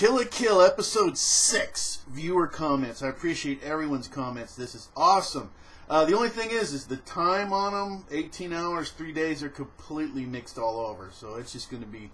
Kill la Kill, episode 6, viewer comments. I appreciate everyone's comments. This is awesome. The only thing is the time on them, 18 hours, 3 days, are completely mixed all over. So it's just going to be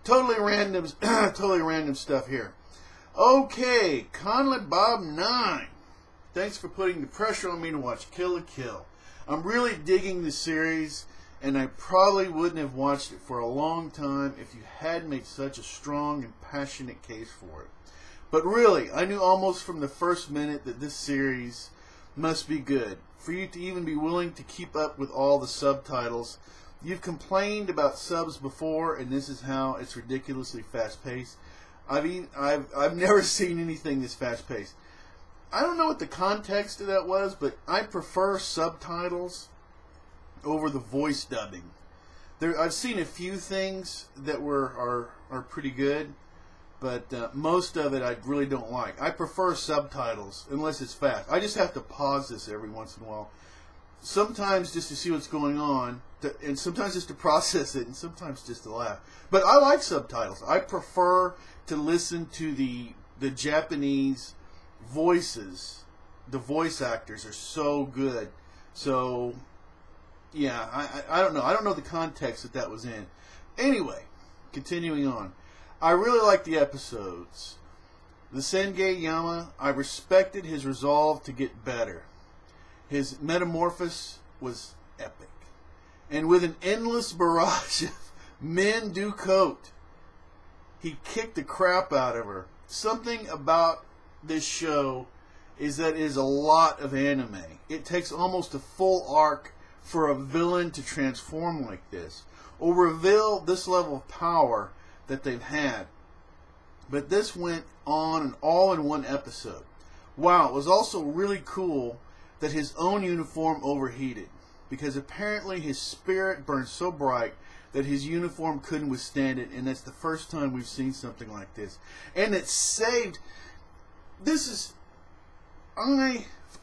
totally random, totally random stuff here. Okay, Conlett Bob 9. Thanks for putting the pressure on me to watch Kill la Kill. I'm really digging the series, and I probably wouldn't have watched it for a long time if you hadn't made such a strong and passionate case for it. But really, I knew almost from the first minute that this series must be good. For you to even be willing to keep up with all the subtitles. You've complained about subs before, and this is how it's ridiculously fast-paced. I've never seen anything this fast-paced. I don't know what the context of that was, but I prefer subtitles over the voice dubbing. I've seen a few things that are pretty good, but most of it I really don't like. I prefer subtitles unless it's fast. I just have to pause this every once in a while. Sometimes just to see what's going on, and sometimes just to process it, and sometimes just to laugh. But I like subtitles. I prefer to listen to the Japanese voices. The voice actors are so good. So yeah, I don't know. I don't know the context that was in. Anyway, continuing on. I really like the episodes. The Senge Yama, I respected his resolve to get better. His metamorphosis was epic. And with an endless barrage of men do coat, he kicked the crap out of her. Something about this show is that it is a lot of anime. It takes almost a full arc for a villain to transform like this, or reveal this level of power that they've had. But this went on and all in one episode. Wow, it was also really cool that his own uniform overheated, because apparently his spirit burned so bright that his uniform couldn't withstand it, and that's the first time we've seen something like this. And it saved... This is...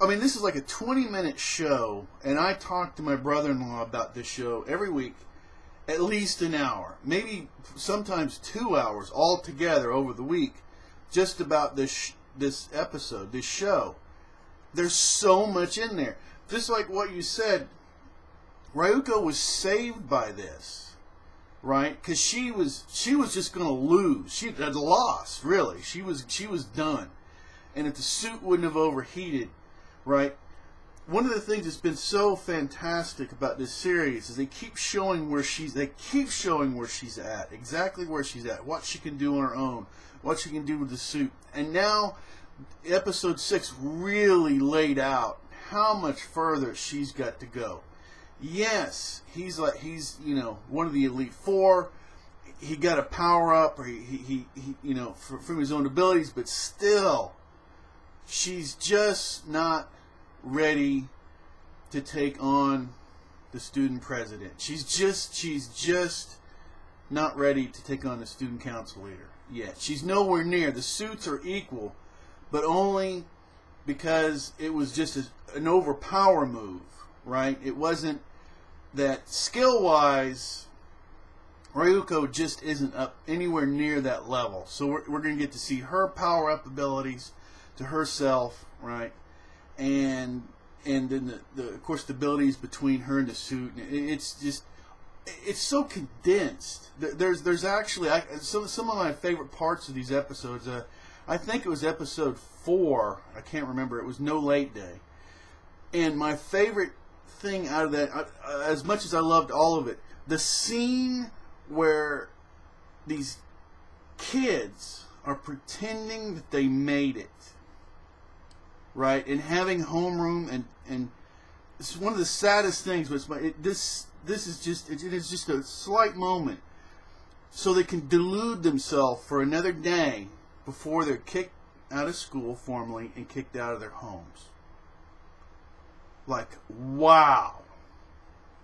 I mean, this is like a 20-minute show, and I talk to my brother-in-law about this show every week, at least an hour, maybe sometimes 2 hours all together over the week, just about this episode, this show. There's so much in there. Just like what you said, Ryuko was saved by this, right? Because she was just going to lose. She had lost, really. She was done. And if the suit wouldn't have overheated, right? One of the things that's been so fantastic about this series is they keep showing where she's at, exactly where she's at, what she can do on her own, what she can do with the suit. And now episode 6 really laid out how much further she's got to go. Yes, he's you know, one of the Elite Four. He got a power up, or he you know, from his own abilities, but still, she's just not ready to take on the student president. She's just not ready to take on the student council leader yet. She's nowhere near. The suits are equal, but only because it was just an overpower move, right? It wasn't that skill-wise, Ryuko just isn't up anywhere near that level. So we're going to get to see her power-up abilities to herself, right? And then of course the abilities between her and the suit. It's so condensed. There's actually some of my favorite parts of these episodes. I think it was episode 4. I can't remember. It was No Late Day. And my favorite thing out of that, as much as I loved all of it, the scene where these kids are pretending that they made it, right, and having homeroom, and it's one of the saddest things. But this is just it is just a slight moment, so they can delude themselves for another day before they're kicked out of school formally and kicked out of their homes. Like, wow.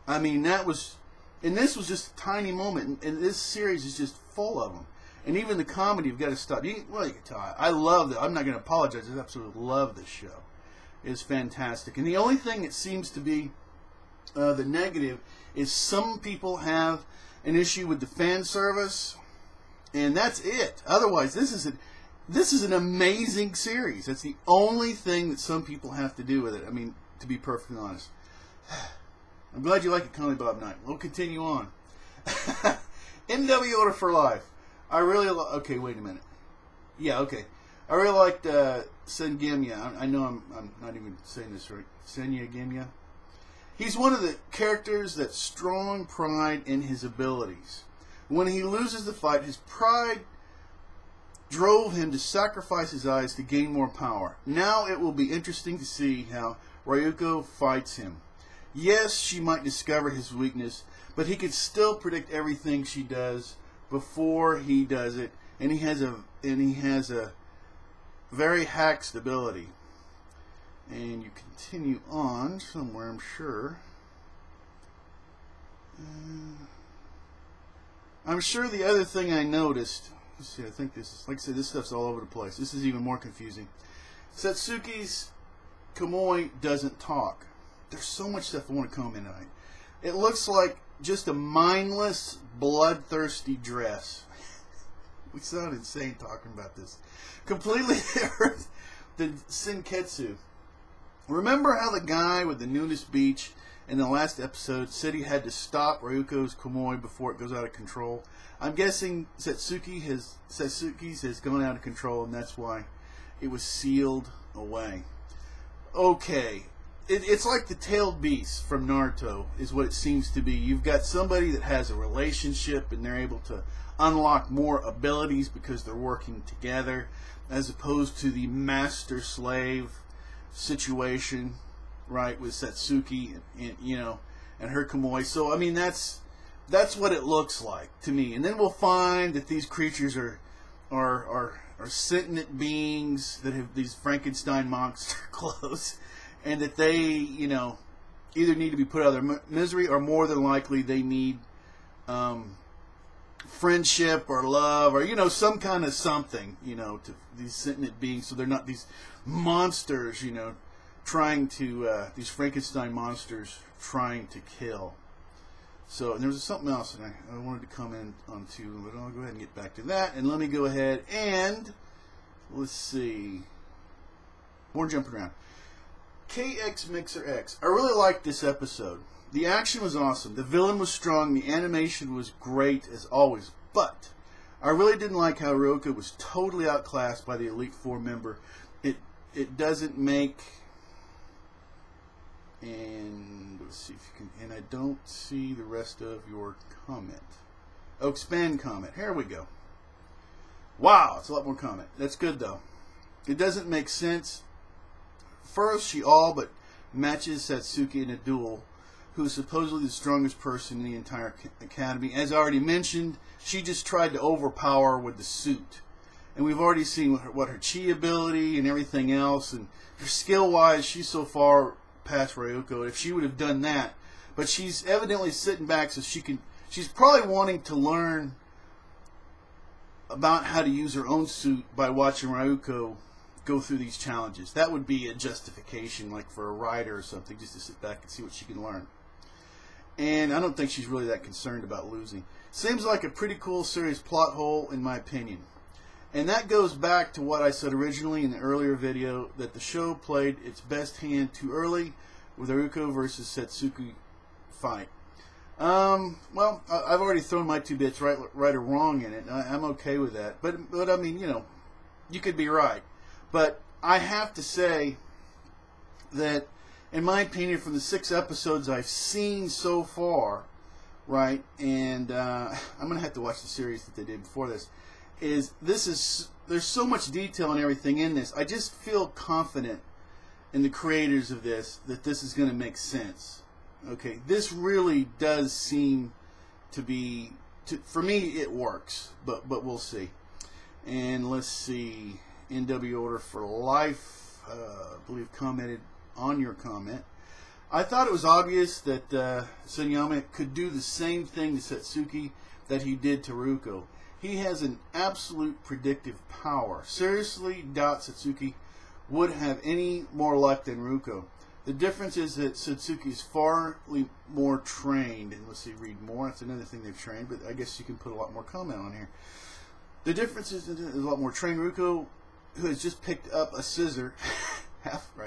I mean, that was, and this was just a tiny moment, and this series is just full of them. And even the comedy, you've got to stop. Well, you can tell. I love it. I'm not going to apologize. I absolutely love this show. It's fantastic. And the only thing that seems to be the negative is some people have an issue with the fan service. And that's it. Otherwise, this is an amazing series. That's the only thing that some people have to do with it. I mean, to be perfectly honest. I'm glad you like it, Connie Bob Knight. We'll continue on. NW Order for Life. I really okay, wait a minute. Yeah, okay. I really liked Sengemya. I know I'm not even saying this right. Sengemya. He's one of the characters that's strong pride in his abilities. When he loses the fight, his pride drove him to sacrifice his eyes to gain more power. Now it will be interesting to see how Ryuko fights him. Yes, she might discover his weakness, but he could still predict everything she does before he does it, and he has a very hacked ability. And you continue on somewhere, I'm sure. I'm sure the other thing I noticed, let's see, I think this is, like I said, this stuff's all over the place. This is even more confusing. Satsuki's Kamui doesn't talk. There's so much stuff I want to comment on. It looks like just a mindless, bloodthirsty dress. We sound insane talking about this. Completely different than Senketsu. Remember how the guy with the nudist beach in the last episode said he had to stop Ryuko's Kamui before it goes out of control? I'm guessing Satsuki's has gone out of control, and that's why it was sealed away. Okay. It's like the tailed beast from Naruto is what it seems to be. You've got somebody that has a relationship and they're able to unlock more abilities because they're working together, as opposed to the master-slave situation, right, with Satsuki and her Kamui. So I mean that's what it looks like to me. And then we'll find that these creatures are sentient beings that have these Frankenstein monster clothes. And that they, either need to be put out of their misery, or more than likely they need friendship or love, or some kind of something, to these sentient beings, so they're not these monsters, trying to these Frankenstein monsters trying to kill. So, and there was something else that I wanted to comment on too, but I'll go ahead and get back to that. And let me go ahead and let's see, more jumping around. KX Mixer X. I really liked this episode. The action was awesome. The villain was strong. The animation was great as always. But I really didn't like how Ryuko was totally outclassed by the Elite Four member. It doesn't make. And let's see if you can. And I don't see the rest of your comment. Oh, expand comment. Here we go. Wow, it's a lot more comment. That's good though. It doesn't make sense. First, she all but matches Satsuki in a duel, who is supposedly the strongest person in the entire academy. As I already mentioned, she just tried to overpower with the suit. And we've already seen what her chi ability and everything else, and her skill-wise, she's so far past Ryuko. If she would have done that, but she's evidently sitting back so she can. She's probably wanting to learn about how to use her own suit by watching Ryuko go through these challenges. That would be a justification, like for a writer or something, just to sit back and see what she can learn. And I don't think she's really that concerned about losing. Seems like a pretty cool, serious plot hole, in my opinion. And that goes back to what I said originally in the earlier video, that the show played its best hand too early with the Ryuko versus Satsuki fight. Well, I've already thrown my two bits, right or wrong, in it. I'm okay with that. But I mean, you could be right. But I have to say that, in my opinion, from the 6 episodes I've seen so far, right, and I'm going to have to watch the series that they did before this, there's so much detail and everything in this. I just feel confident in the creators of this that this is going to make sense. Okay, this really does seem to be, for me, it works, but we'll see. And let's see. NW Order for Life, I believe, commented on your comment. I thought it was obvious that Senyama could do the same thing to Satsuki that he did to Ryuko. He has an absolute predictive power. Seriously doubt Satsuki would have any more luck than Ryuko. The difference is that Satsuki is far more trained. And let's see, read more. That's another thing they've trained, but I guess you can put a lot more comment on here. The difference is a lot more trained. Ryuko, who has just picked up a scissor,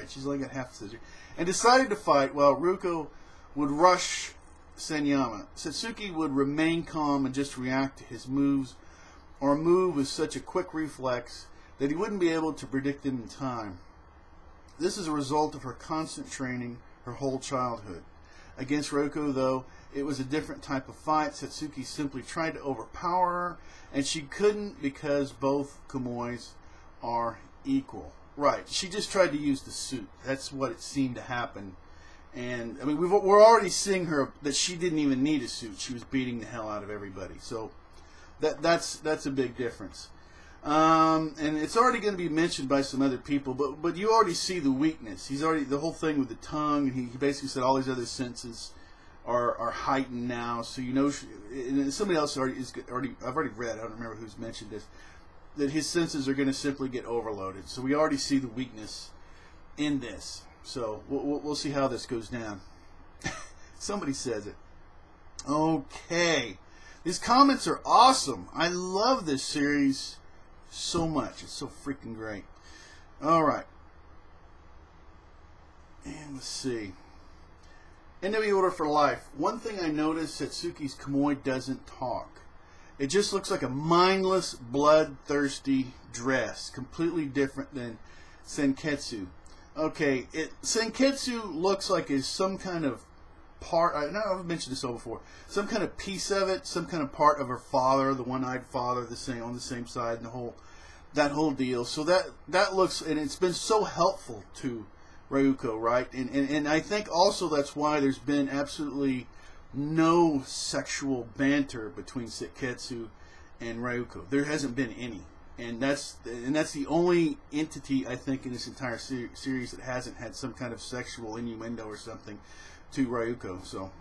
she's only got half a scissor, and decided to fight, while Ryuko would rush Senyama. Satsuki would remain calm and just react to his moves, or move with such a quick reflex that he wouldn't be able to predict them in time. This is a result of her constant training her whole childhood. Against Ryuko, though, it was a different type of fight. Satsuki simply tried to overpower her, and she couldn't because both Kumois are equal. Right, she just tried to use the suit. That's what it seemed to happen. And, I mean, we're already seeing her that she didn't even need a suit. She was beating the hell out of everybody. So that's a big difference. And it's already going to be mentioned by some other people, but you already see the weakness. He's already, the whole thing with the tongue, he basically said all these other senses are heightened now. So you know, and somebody else I've already read, I don't remember who's mentioned this, that his senses are going to simply get overloaded. So we already see the weakness in this. So we'll see how this goes down. Somebody says it. Okay. These comments are awesome. I love this series so much. It's so freaking great. Alright. And let's see. NW Order for Life. One thing I noticed, Satsuki's Kamui doesn't talk. It just looks like a mindless, bloodthirsty dress. Completely different than Senketsu. Okay, Senketsu looks like it's some kind of part. I've mentioned this all before. Some kind of piece of it, some kind of part of her father, the one-eyed father, on the same side, and that whole deal. So that looks, and it's been so helpful to Ryuko, right? And I think also that's why there's been absolutely no sexual banter between Senketsu and Ryuko. There hasn't been any. And that's the only entity, I think, in this entire series that hasn't had some kind of sexual innuendo or something to Ryuko. So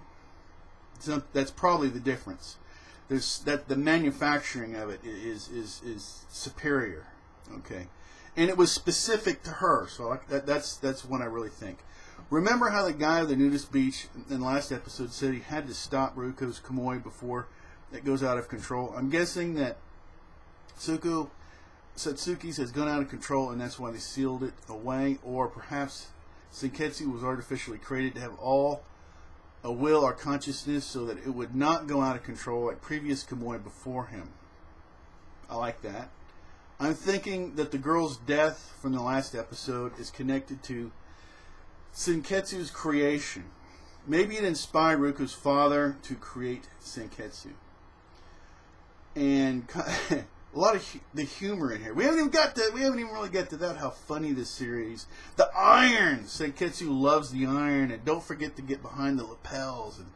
that's probably the difference. The manufacturing of it is superior. Okay, and it was specific to her. So that's what I really think. Remember how the guy at the nudist beach in the last episode said he had to stop Ryuko's Kamui before it goes out of control? I'm guessing that Satsuki's has gone out of control, and that's why they sealed it away. Or perhaps Senketsu was artificially created to have a will or consciousness so that it would not go out of control like previous Kamui before him. I like that. I'm thinking that the girl's death from the last episode is connected to Senketsu's creation. Maybe it inspired Ryuko's father to create Senketsu. And a lot of the humor in here. We haven't even really got to that. How funny this series. The iron. Senketsu loves the iron, and don't forget to get behind the lapels. And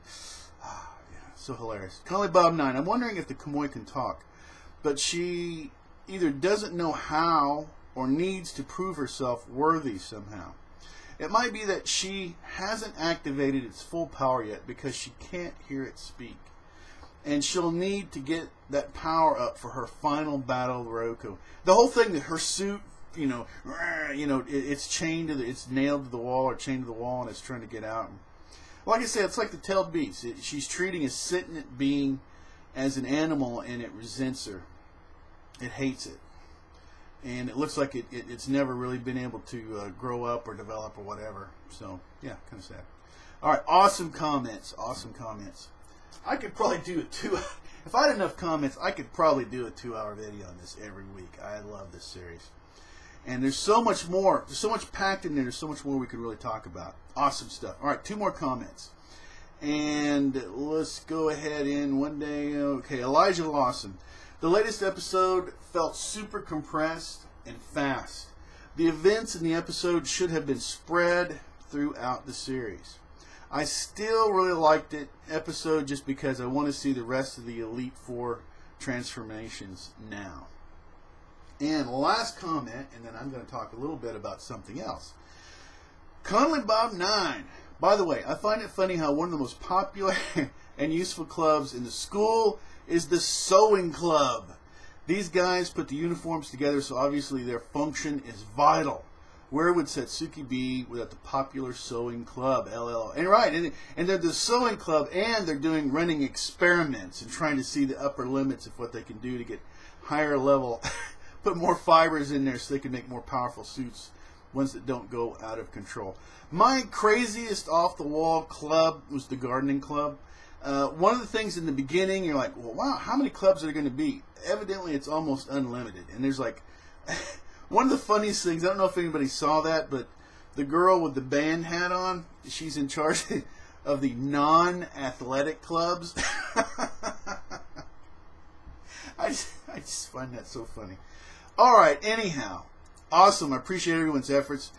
yeah, so hilarious. Conley Bob 9. I'm wondering if the Kamui can talk, but she either doesn't know how or needs to prove herself worthy somehow. It might be that she hasn't activated its full power yet because she can't hear it speak. And she'll need to get that power up for her final battle with Ryuko. The whole thing that her suit, it's chained to it's nailed to the wall or chained to the wall, and it's trying to get out. Like I said, it's like the tailed beast. She's treating a sentient being as an animal, and it resents her. It hates it, and it looks like it's never really been able to grow up or develop or whatever. So yeah, kind of sad. All right, awesome comments. Awesome comments. I could probably do if I had enough comments, I could probably do a 2-hour video on this every week. I love this series. And there's so much more. There's so much packed in there. There's so much more we could really talk about. Awesome stuff. All right, 2 more comments. And let's go ahead in one day. Okay, Elijah Lawson. The latest episode felt super compressed and fast. The events in the episode should have been spread throughout the series. I still really liked it episode just because I want to see the rest of the Elite Four transformations now. And last comment, and then I'm going to talk a little bit about something else. Conley Bob 9. By the way, I find it funny how one of the most popular and useful clubs in the school is the sewing club. These guys put the uniforms together, so obviously their function is vital. Where would Satsuki be without the popular sewing club? LL. And right, and they're the sewing club, and they're running experiments and trying to see the upper limits of what they can do to get higher level, put more fibers in there so they can make more powerful suits, ones that don't go out of control. My craziest off-the-wall club was the gardening club. One of the things in the beginning, you're like, well, wow, how many clubs are there going to be? Evidently, it's almost unlimited. And there's like, one of the funniest things, I don't know if anybody saw that, but the girl with the band hat on, she's in charge of the non-athletic clubs. I just find that so funny. All right, anyhow, awesome. I appreciate everyone's efforts.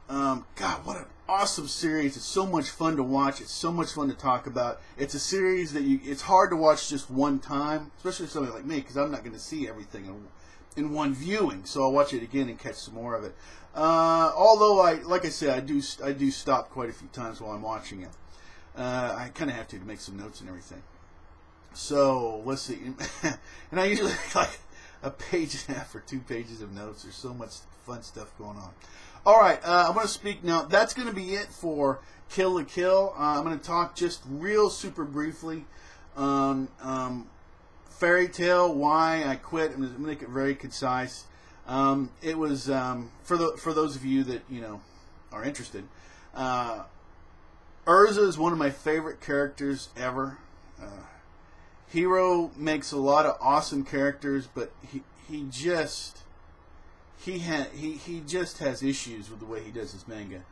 God, what an awesome series. It's so much fun to watch. It's so much fun to talk about. It's a series that it's hard to watch just one time, especially somebody like me, because I'm not going to see everything in one viewing. So I'll watch it again and catch some more of it. Although, like I said, I do stop quite a few times while I'm watching it. I kind of have to make some notes and everything. So let's see. And I usually like a page and a half or 2 pages of notes. There's so much fun stuff going on. All right, I'm going to speak now. That's going to be it for Kill la Kill. I'm going to talk just real super briefly on Fairy Tail, why I quit. I'm going to make it very concise. It was for those of you that are interested. Urza is one of my favorite characters ever. Hero makes a lot of awesome characters, but he just has issues with the way he does his manga.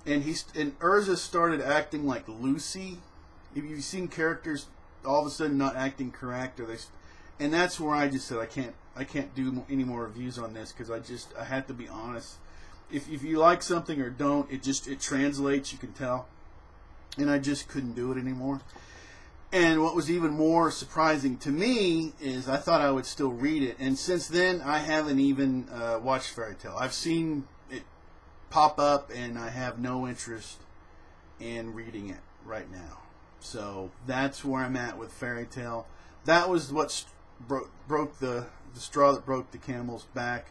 And Urza started acting like Lucy. If you've seen characters all of a sudden not acting correct, and that's where I just said I can't do any more reviews on this, because I have to be honest. If you like something or don't, it translates, you can tell. And I just couldn't do it anymore. And what was even more surprising to me is I thought I would still read it. And since then, I haven't even watched Fairy Tail. I've seen it pop up, and I have no interest in reading it right now. So that's where I'm at with Fairy Tail. That was what broke the straw that broke the camel's back.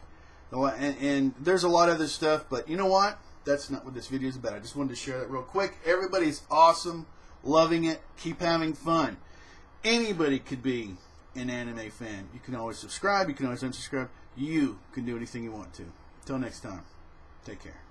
And there's a lot of other stuff, but you know what? That's not what this video is about. I just wanted to share that real quick. Everybody's awesome. Loving it. Keep having fun. Anybody could be an anime fan. You can always subscribe. You can always unsubscribe. You can do anything you want to. Until next time, take care.